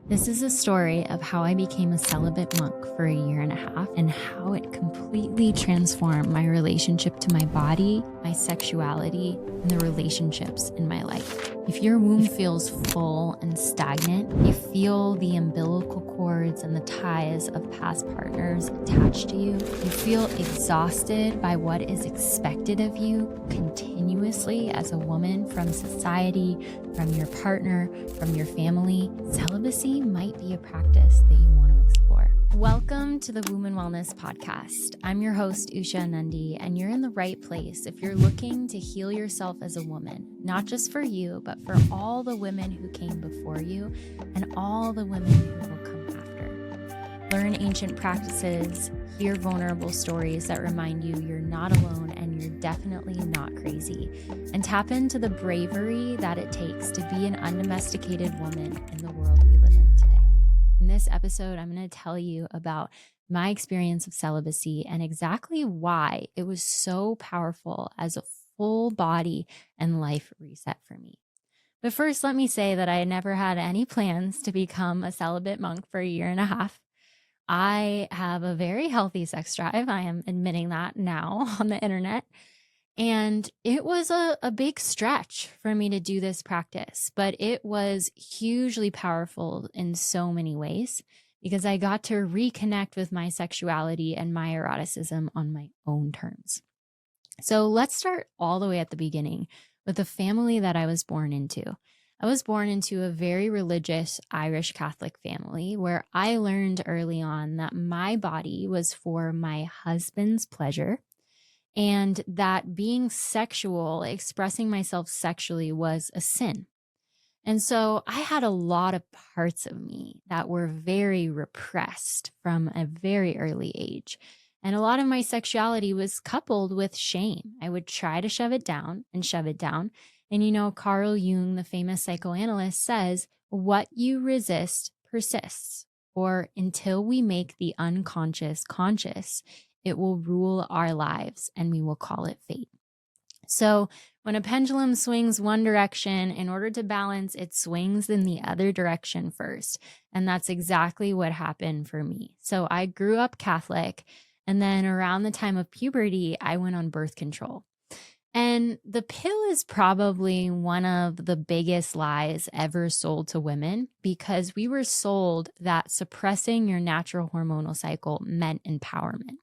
This is a story of how I became a celibate monk for a year and a half and how it completely transformed my relationship to my body, my sexuality, and the relationships in my life. If your womb feels full and stagnant, you feel the umbilical cords and the ties of past partners attached to you, you feel exhausted by what is expected of you continuously as a woman from society, from your partner, from your family, celibacy might be a practice that you want to explore. Welcome to the Womben Wellness Podcast. I'm your host, Usha Anandi, and you're in the right place if you're looking to heal yourself as a woman, not just for you, but for all the women who came before you and all the women who will come after. Learn ancient practices, hear vulnerable stories that remind you you're not alone and you're definitely not crazy, and tap into the bravery that it takes to be an undomesticated woman in the world we live in today. In this episode, I'm going to tell you about my experience of celibacy and exactly why it was so powerful as a full body and life reset for me. But first, let me say that I had never had any plans to become a celibate monk for a year and a half. I have a very healthy sex drive. I am admitting that now on the internet. And it was a big stretch for me to do this practice, but it was hugely powerful in so many ways because I got to reconnect with my sexuality and my eroticism on my own terms. So let's start all the way at the beginning with the family that I was born into. I was born into a very religious Irish Catholic family where I learned early on that my body was for my husband's pleasure and that being sexual, expressing myself sexually was a sin. And so I had a lot of parts of me that were very repressed from a very early age. And a lot of my sexuality was coupled with shame. I would try to shove it down and shove it down. And you know, Carl Jung, the famous psychoanalyst, says, what you resist persists, or until we make the unconscious conscious, it will rule our lives and we will call it fate. So when a pendulum swings one direction, in order to balance, it swings in the other direction first. And that's exactly what happened for me. So I grew up Catholic, and then around the time of puberty, I went on birth control. And the pill is probably one of the biggest lies ever sold to women because we were sold that suppressing your natural hormonal cycle meant empowerment.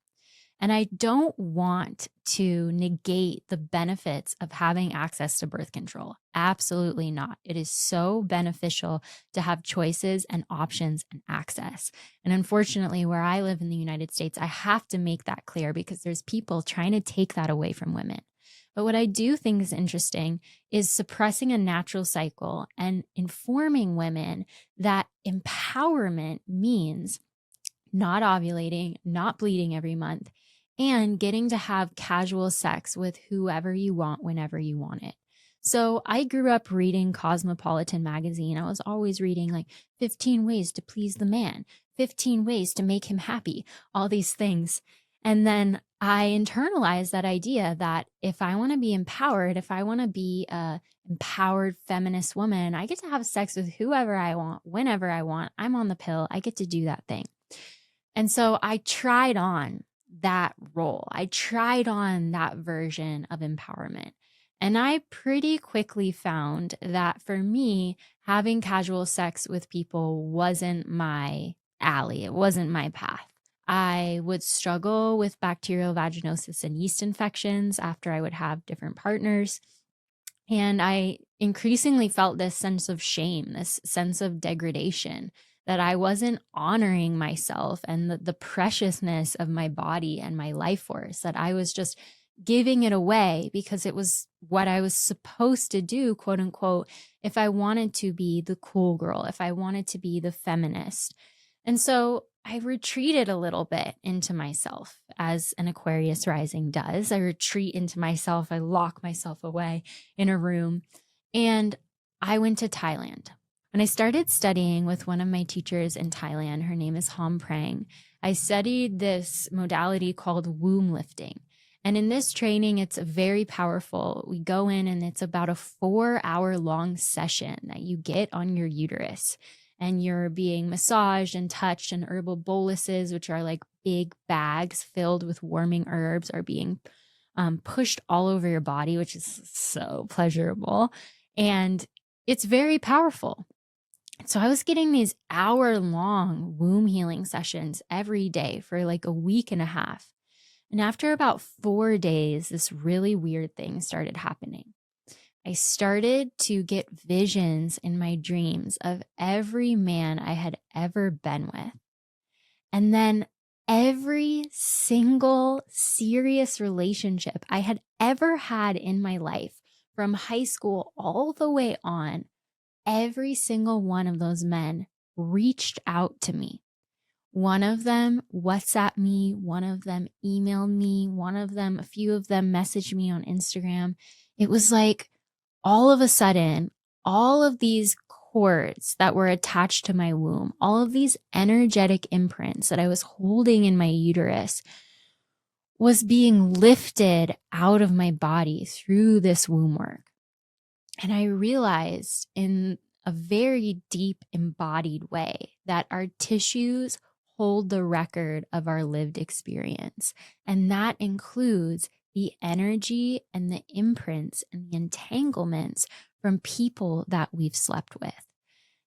And I don't want to negate the benefits of having access to birth control. Absolutely not. It is so beneficial to have choices and options and access. And unfortunately, where I live in the United States, I have to make that clear because there's people trying to take that away from women. But what I do think is interesting is suppressing a natural cycle and informing women that empowerment means not ovulating, not bleeding every month, and getting to have casual sex with whoever you want whenever you want it. So I grew up reading Cosmopolitan magazine. I was always reading like 15 ways to please the man, 15 ways to make him happy, all these things. And then I internalized that idea that if I want to be empowered, if I want to be a empowered feminist woman, I get to have sex with whoever I want, whenever I want. I'm on the pill. I get to do that thing. And so I tried on that role. I tried on that version of empowerment. And I pretty quickly found that for me, having casual sex with people wasn't my alley. It wasn't my path. I would struggle with bacterial vaginosis and yeast infections after I would have different partners. And I increasingly felt this sense of shame, this sense of degradation, that I wasn't honoring myself and the preciousness of my body and my life force, that I was just giving it away because it was what I was supposed to do, quote unquote, if I wanted to be the cool girl, if I wanted to be the feminist. And so I retreated a little bit into myself, as an Aquarius rising does. I retreat into myself. I lock myself away in a room. And I went to Thailand. When I started studying with one of my teachers in Thailand, her name is Ham Prang, I studied this modality called womb lifting. And in this training, it's very powerful. We go in and it's about a 4-hour long session that you get on your uterus. and you're being massaged and touched, and herbal boluses, which are like big bags filled with warming herbs, are being pushed all over your body, which is so pleasurable. And it's very powerful. So I was getting these hour-long womb healing sessions every day for like a week and a half. And after about 4 days, this really weird thing started happening. I started to get visions in my dreams of every man I had ever been with. And then every single serious relationship I had ever had in my life, from high school all the way on, every single one of those men reached out to me. One of them WhatsApped me, one of them emailed me, a few of them messaged me on Instagram. It was like all of a sudden, all of these cords that were attached to my womb, all of these energetic imprints that I was holding in my uterus was being lifted out of my body through this womb work. And I realized in a very deep embodied way that our tissues hold the record of our lived experience. And that includes the energy and the imprints and the entanglements from people that we've slept with.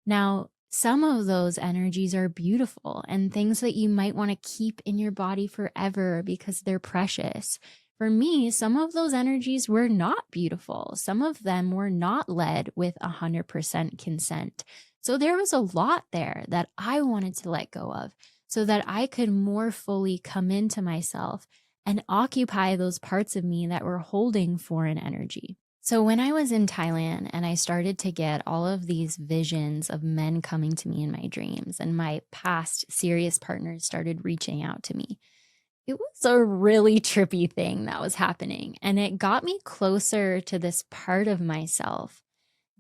Now, some of those energies are beautiful and things that you might want to keep in your body forever because they're precious. For me, some of those energies were not beautiful. Some of them were not led with 100% consent. So there was a lot there that I wanted to let go of so that I could more fully come into myself and occupy those parts of me that were holding foreign energy. So when I was in Thailand and I started to get all of these visions of men coming to me in my dreams, and my past serious partners started reaching out to me, it was a really trippy thing that was happening. And it got me closer to this part of myself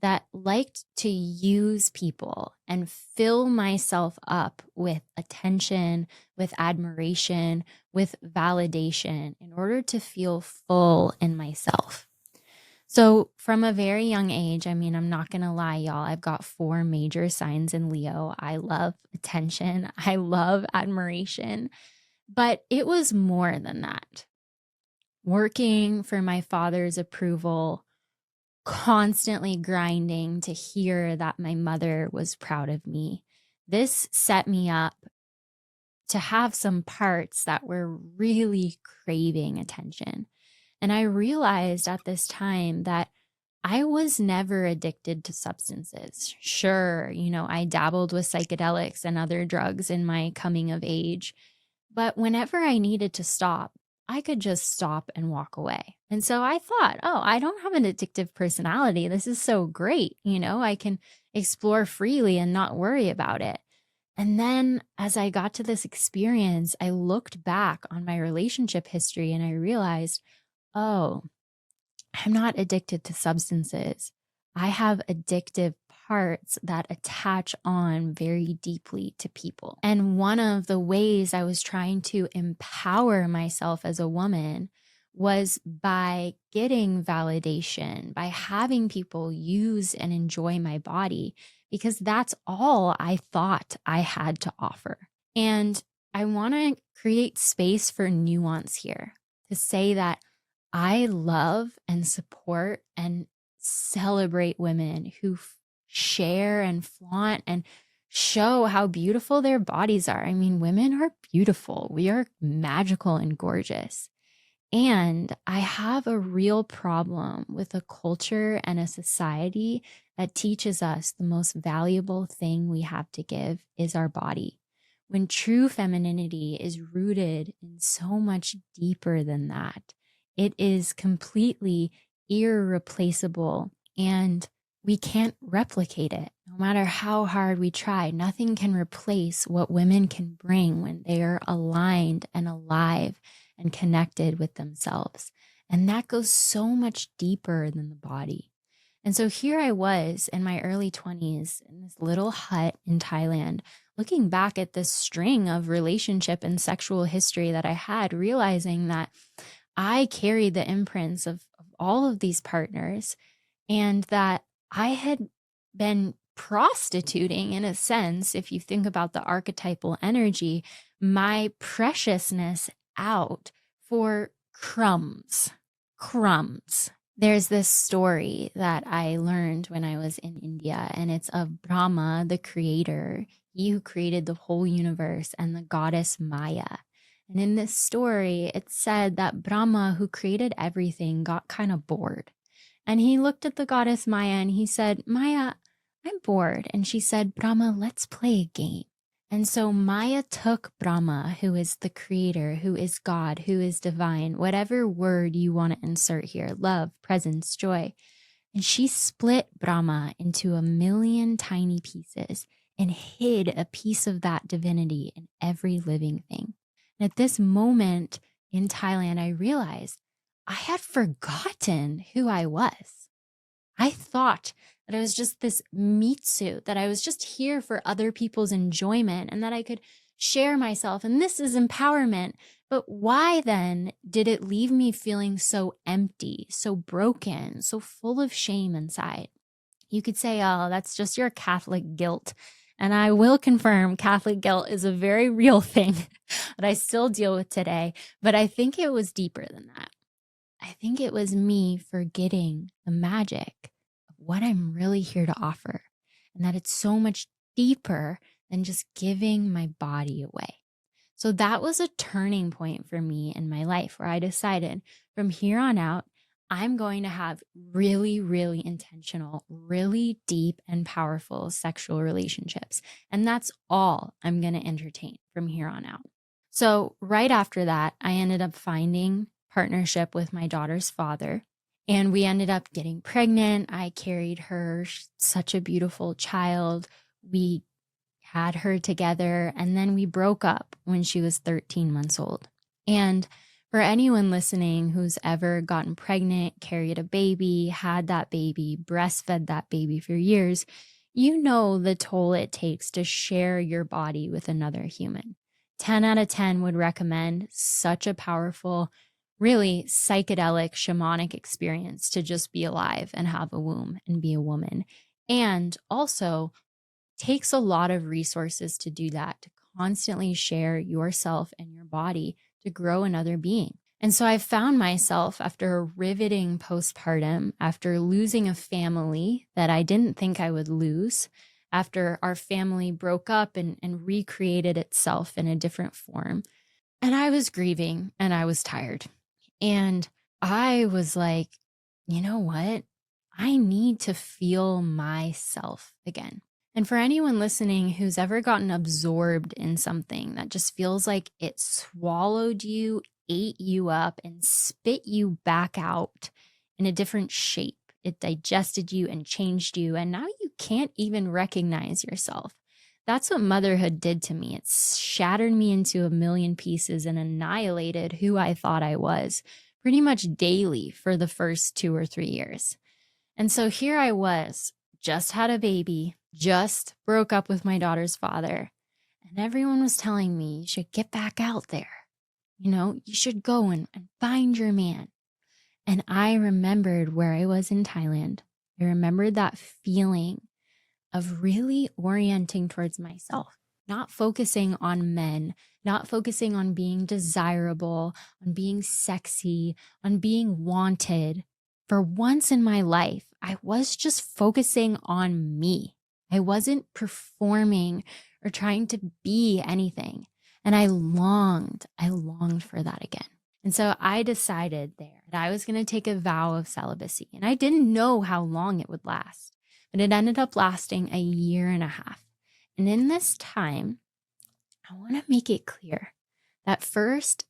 that liked to use people and fill myself up with attention, with admiration, with validation in order to feel full in myself. So from a very young age, I mean, I'm not going to lie, y'all, I've got 4 major signs in Leo. I love attention. I love admiration. But it was more than that. Working for my father's approval, constantly grinding to hear that my mother was proud of me. This set me up to have some parts that were really craving attention. And I realized at this time that I was never addicted to substances. Sure, I dabbled with psychedelics and other drugs in my coming of age, but whenever I needed to stop, I could just stop and walk away. And so I thought, oh, I don't have an addictive personality. This is so great. I can explore freely and not worry about it. And then as I got to this experience, I looked back on my relationship history and I realized, oh, I'm not addicted to substances. I have addictive parts that attach on very deeply to people. And one of the ways I was trying to empower myself as a woman was by getting validation, by having people use and enjoy my body, because that's all I thought I had to offer. And I want to create space for nuance here to say that I love and support and celebrate women who share and flaunt and show how beautiful their bodies are. I mean, women are beautiful. We are magical and gorgeous. And I have a real problem with a culture and a society that teaches us the most valuable thing we have to give is our body, when true femininity is rooted in so much deeper than that. It is completely irreplaceable and we can't replicate it. No matter how hard we try, nothing can replace what women can bring when they are aligned and alive and connected with themselves. And that goes so much deeper than the body. And so here I was in my early 20s in this little hut in Thailand, looking back at this string of relationship and sexual history that I had, realizing that I carried the imprints of all of these partners and that I had been prostituting, in a sense, if you think about the archetypal energy, my preciousness out for crumbs. Crumbs. There's this story that I learned when I was in India, and it's of Brahma, the creator, he who created the whole universe, and the goddess Maya. And in this story, it said that Brahma, who created everything, got kind of bored. And he looked at the goddess Maya and he said, Maya, I'm bored. And she said, Brahma, let's play a game. And so Maya took Brahma, who is the creator, who is God, who is divine, whatever word you want to insert here, love, presence, joy. And she split Brahma into 1,000,000 tiny pieces and hid a piece of that divinity in every living thing. And at this moment in Thailand, I realized I had forgotten who I was. I thought that I was just this meat suit, that I was just here for other people's enjoyment and that I could share myself. And this is empowerment. But why then did it leave me feeling so empty, so broken, so full of shame inside? You could say, oh, that's just your Catholic guilt. And I will confirm Catholic guilt is a very real thing that I still deal with today. But I think it was deeper than that. I think it was me forgetting the magic of what I'm really here to offer, and that it's so much deeper than just giving my body away. So that was a turning point for me in my life where I decided from here on out, I'm going to have really, really intentional, really deep and powerful sexual relationships. And that's all I'm going to entertain from here on out. So right after that, I ended up finding partnership with my daughter's father, and we ended up getting pregnant. I carried her, such a beautiful child. We had her together, and then we broke up when she was 13 months old. And for anyone listening who's ever gotten pregnant, carried a baby, had that baby, breastfed that baby for years, you know the toll it takes to share your body with another human. 10 out of 10 would recommend. Such a powerful, really psychedelic, shamanic experience to just be alive and have a womb and be a woman. And also takes a lot of resources to do that, to constantly share yourself and your body to grow another being. And so I found myself after a riveting postpartum, after losing a family that I didn't think I would lose, after our family broke up and recreated itself in a different form. And I was grieving and I was tired. And I was like, you know what? I need to feel myself again. And for anyone listening who's ever gotten absorbed in something that just feels like it swallowed you, ate you up, and spit you back out in a different shape, it digested you and changed you, and now you can't even recognize yourself. That's what motherhood did to me. It shattered me into 1,000,000 pieces and annihilated who I thought I was pretty much daily for the first 2 or 3 years. And so here I was, just had a baby, just broke up with my daughter's father, and everyone was telling me, you should get back out there. You know, you should go and find your man. And I remembered where I was in Thailand. I remembered that feeling of really orienting towards myself, not focusing on men, not focusing on being desirable, on being sexy, on being wanted. For once in my life, I was just focusing on me. I wasn't performing or trying to be anything. And I longed for that again. And so I decided there that I was going to take a vow of celibacy. And I didn't know how long it would last, but it ended up lasting 1.5 years. And in this time, I want to make it clear that first,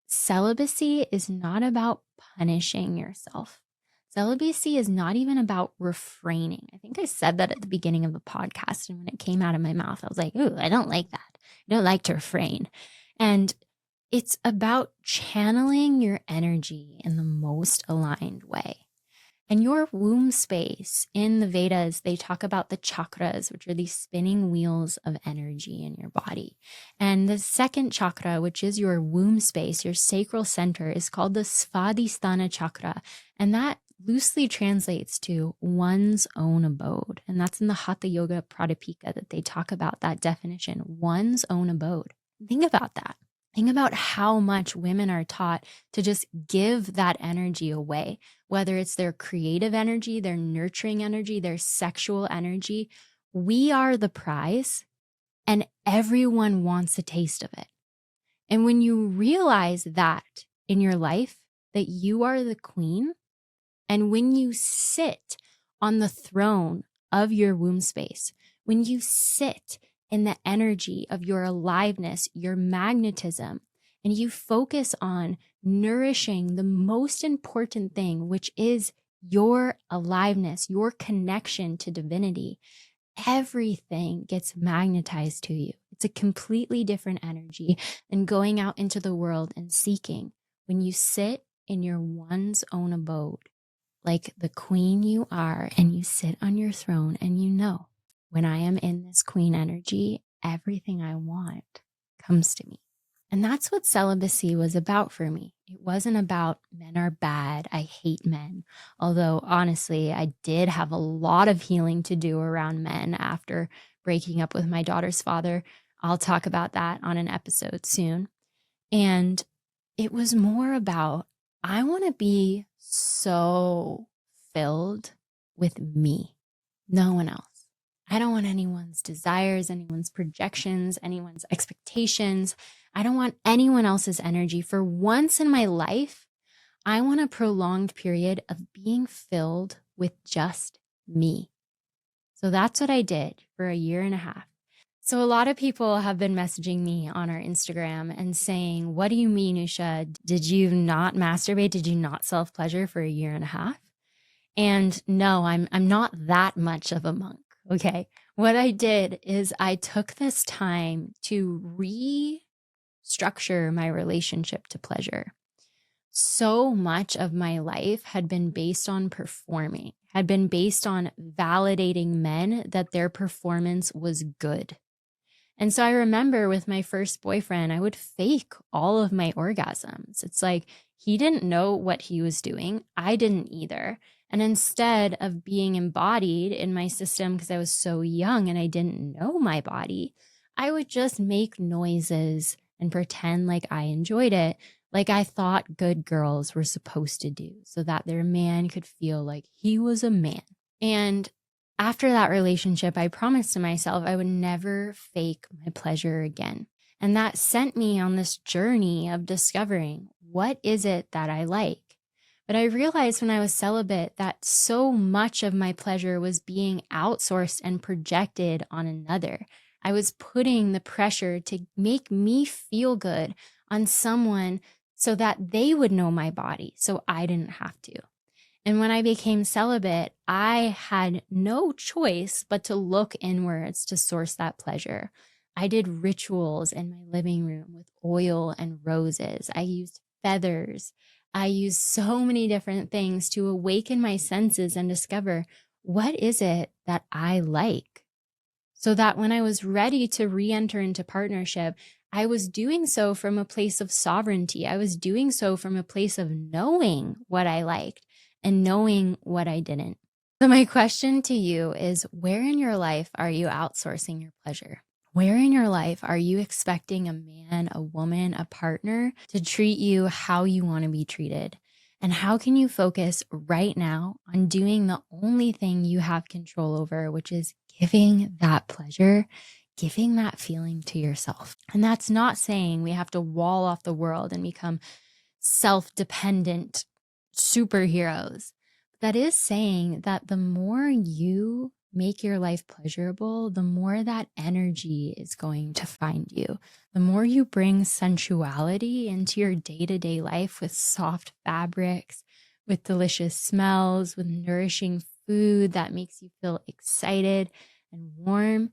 celibacy is not about punishing yourself. Celibacy is not even about refraining. I think I said that at the beginning of the podcast. And when it came out of my mouth, I was like, ooh, I don't like that. I don't like to refrain. And it's about channeling your energy in the most aligned way. And your womb space in the Vedas, they talk about the chakras, which are these spinning wheels of energy in your body. And the second chakra, which is your womb space, your sacral center, is called the Svadhisthana chakra. And that loosely translates to one's own abode. And that's in the Hatha Yoga Pradipika that they talk about that definition, one's own abode. Think about that. Think about how much women are taught to just give that energy away, whether it's their creative energy, their nurturing energy, their sexual energy. We are the prize and everyone wants a taste of it. And when you realize that in your life, that you are the queen, and when you sit on the throne of your womb space, when you sit in the energy of your aliveness, your magnetism, and you focus on nourishing the most important thing, which is your aliveness, your connection to divinity, everything gets magnetized to you. It's a completely different energy than going out into the world and seeking. When you sit in your one's own abode, like the queen you are, and you sit on your throne and you know, when I am in this queen energy, everything I want comes to me. And that's what celibacy was about for me. It wasn't about men are bad, I hate men. Although honestly, I did have a lot of healing to do around men after breaking up with my daughter's father. I'll talk about that on an episode soon. And it was more about, I want to be so filled with me, no one else. I don't want anyone's desires, anyone's projections, anyone's expectations. I don't want anyone else's energy. For once in my life, I want a prolonged period of being filled with just me. So that's what I did for a year and a half. So a lot of people have been messaging me on our Instagram and saying, what do you mean, Usha? Did you not masturbate? Did you not self-pleasure for a year and a half? And no, I'm not that much of a monk, okay? What I did is I took this time to restructure my relationship to pleasure. So much of my life had been based on performing, had been based on validating men that their performance was good. And so I remember with my first boyfriend, I would fake all of my orgasms. It's like he didn't know what he was doing. I didn't either. And instead of being embodied in my system, because I was so young and I didn't know my body, I would just make noises and pretend like I enjoyed it, like I thought good girls were supposed to do, so that their man could feel like he was a man. And after that relationship, I promised to myself I would never fake my pleasure again. And that sent me on this journey of discovering, what is it that I like? But I realized when I was celibate that so much of my pleasure was being outsourced and projected on another. I was putting the pressure to make me feel good on someone so that they would know my body, so I didn't have to. And when I became celibate, I had no choice but to look inwards to source that pleasure. I did rituals in my living room with oil and roses. I used feathers. I used so many different things to awaken my senses and discover, what is it that I like? So that when I was ready to re-enter into partnership, I was doing so from a place of sovereignty. I was doing so from a place of knowing what I liked and knowing what I didn't. So my question to you is, where in your life are you outsourcing your pleasure? Where in your life are you expecting a man, a woman, a partner to treat you how you want to be treated? And how can you focus right now on doing the only thing you have control over, which is giving that pleasure, giving that feeling to yourself? And that's not saying we have to wall off the world and become self-dependent superheroes. That is saying that the more you make your life pleasurable, the more that energy is going to find you. The more you bring sensuality into your day-to-day life with soft fabrics, with delicious smells, with nourishing food that makes you feel excited and warm,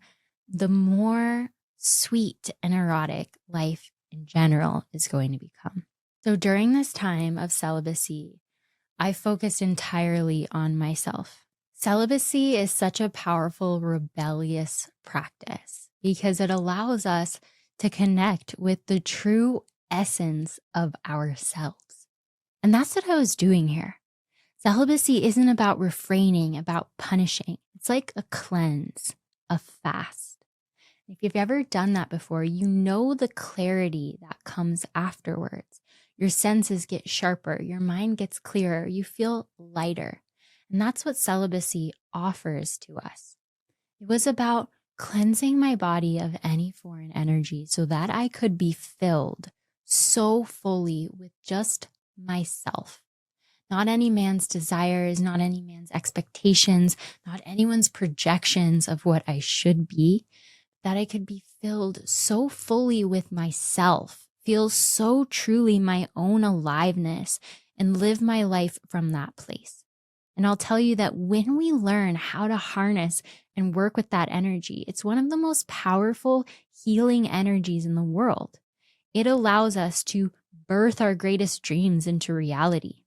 the more sweet and erotic life in general is going to become. So during this time of celibacy, I focused entirely on myself. Celibacy is such a powerful, rebellious practice because it allows us to connect with the true essence of ourselves. And that's what I was doing here. Celibacy isn't about refraining, about punishing. It's like a cleanse, a fast. If you've ever done that before, you know the clarity that comes afterwards. Your senses get sharper, your mind gets clearer, you feel lighter. And that's what celibacy offers to us. It was about cleansing my body of any foreign energy so that I could be filled so fully with just myself. Not any man's desires, not any man's expectations, not anyone's projections of what I should be, that I could be filled so fully with myself, feel so truly my own aliveness, and live my life from that place. And I'll tell you that when we learn how to harness and work with that energy, it's one of the most powerful healing energies in the world. It allows us to birth our greatest dreams into reality.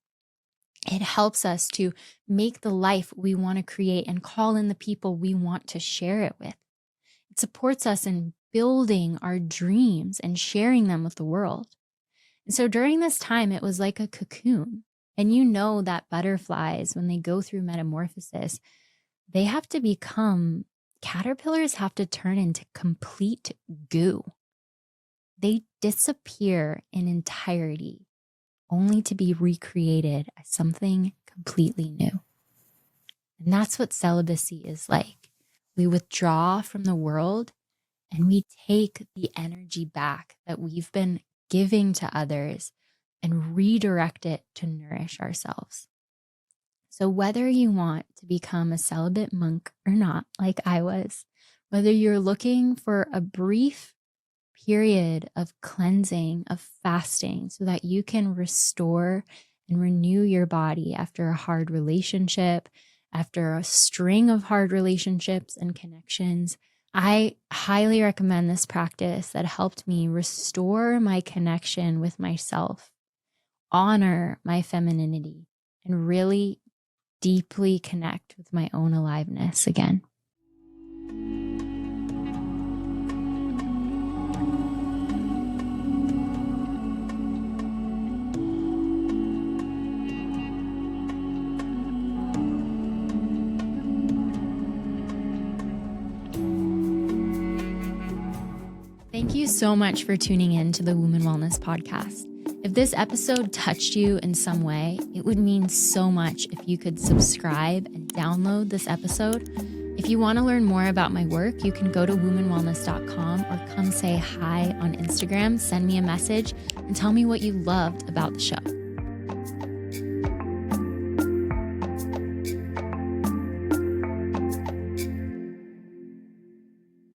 It helps us to make the life we want to create and call in the people we want to share it with. It supports us in building our dreams and sharing them with the world. And so during this time, it was like a cocoon. And you know that butterflies, when they go through metamorphosis, they have to become, caterpillars have to turn into complete goo. They disappear in entirety, only to be recreated as something completely new. And that's what celibacy is like. We withdraw from the world and we take the energy back that we've been giving to others and redirect it to nourish ourselves. So whether you want to become a celibate monk or not, like I was, whether you're looking for a brief period of cleansing, of fasting, so that you can restore and renew your body after a hard relationship, after a string of hard relationships and connections, I highly recommend this practice that helped me restore my connection with myself, honor my femininity, and really deeply connect with my own aliveness again. Thank you so much for tuning in to the Womben Wellness Podcast. If this episode touched you in some way, it would mean so much if you could subscribe and download this episode. If you want to learn more about my work, you can go to wombenwellness.com or come say hi on Instagram, send me a message, and tell me what you loved about the show.